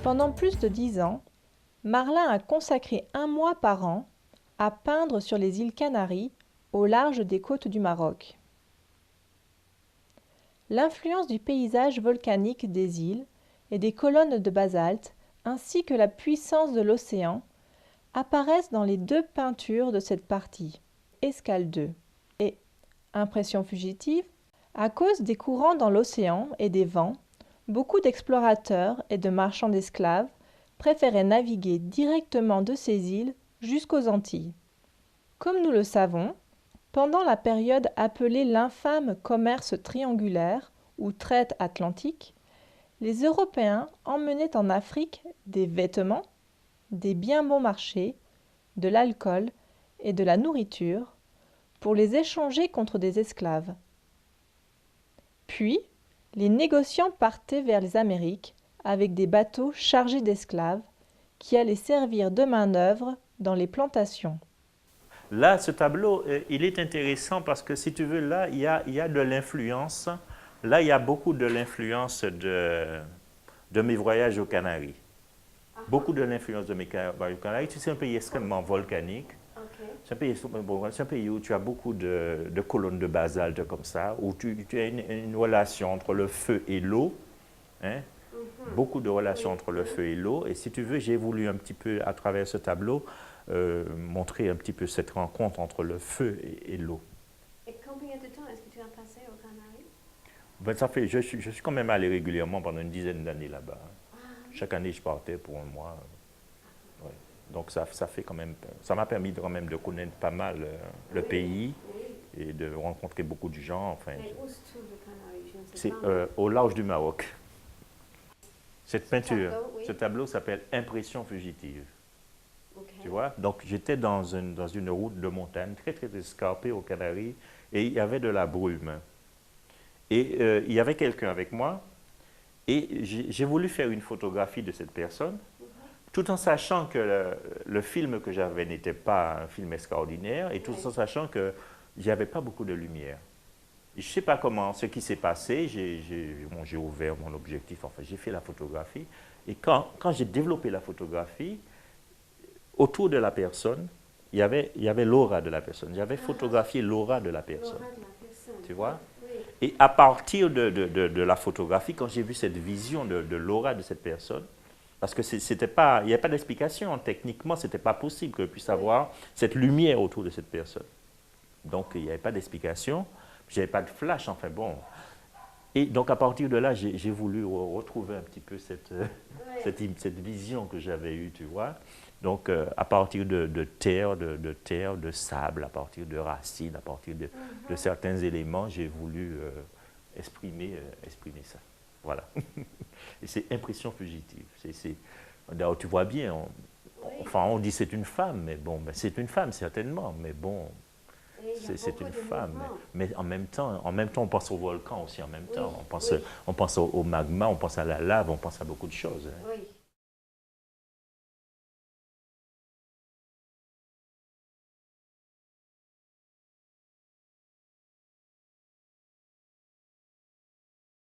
Pendant plus de 10 ans, Marlin a consacré un mois par an à peindre sur les îles Canaries, au large des côtes du Maroc. L'influence du paysage volcanique des îles et des colonnes de basalte, ainsi que la puissance de l'océan, apparaissent dans les deux peintures de cette partie, Escale 2 et Impression fugitive. À cause des courants dans l'océan et des vents, beaucoup d'explorateurs et de marchands d'esclaves préféraient naviguer directement de ces îles jusqu'aux Antilles. Comme nous le savons, pendant la période appelée l'infâme commerce triangulaire ou traite atlantique, les Européens emmenaient en Afrique des vêtements, des biens bon marché, de l'alcool et de la nourriture pour les échanger contre des esclaves. Puis, les négociants partaient vers les Amériques avec des bateaux chargés d'esclaves qui allaient servir de main-d'œuvre dans les plantations. Là, ce tableau, il est intéressant parce que, si tu veux, là, il y a de l'influence. Là, il y a beaucoup de l'influence de mes voyages aux Canaries. Beaucoup de l'influence de mes voyages aux Canaries. Tu sais, c'est un pays extrêmement volcanique. C'est un pays où tu as beaucoup de colonnes de basalte comme ça, où tu as une relation entre le feu et l'eau. Hein? Beaucoup de relations entre le feu et l'eau. Et si tu veux, j'ai voulu un petit peu, à travers ce tableau, montrer un petit peu cette rencontre entre le feu et l'eau. Et combien de temps est-ce que tu as passé aux Canaries? Ben, je suis quand même allé régulièrement pendant une dizaine d'années là-bas. Chaque année, je partais pour un mois. Ouais. Donc ça fait quand même, ça m'a permis quand même de connaître pas mal le pays et de rencontrer beaucoup de gens. Enfin, Mais où se trouve le Canaries? Je ne sais c'est pas. au large du Maroc. Cette peinture, tableau, oui. ce tableau s'appelle Impression fugitive. Ok. Tu vois? Donc j'étais dans une route de montagne très très escarpée aux Canaries et il y avait de la brume. Et il y avait quelqu'un avec moi et j'ai voulu faire une photographie de cette personne tout en sachant que le film que j'avais n'était pas un film extraordinaire et tout en sachant qu'il n'y avait pas beaucoup de lumière. Je ne sais pas comment, ce qui s'est passé, j'ai ouvert mon objectif, enfin j'ai fait la photographie et quand j'ai développé la photographie, autour de la personne, il y avait l'aura de la personne. J'avais photographié l'aura de la personne. L'aura de la personne. Tu vois? Oui. Et à partir de la photographie, quand j'ai vu cette vision de l'aura de cette personne, parce que c'était pas, il n'y avait pas d'explication, techniquement, ce n'était pas possible que je puisse avoir cette lumière autour de cette personne. Donc, il n'y avait pas d'explication, je n'avais pas de flash, enfin bon. Et donc, à partir de là, j'ai voulu retrouver un petit peu cette vision que j'avais eue, tu vois. Donc, à partir de terre, de sable, à partir de racines, à partir de certains éléments, j'ai voulu exprimer ça. Voilà. Et c'est impression fugitive. D'ailleurs, tu vois bien, on dit c'est une femme, mais bon, ben, c'est une femme certainement, mais bon, c'est une femme. Mais en même temps, on pense au volcan aussi en même temps. On pense au magma, on pense à la lave, on pense à beaucoup de choses. Hein. Oui.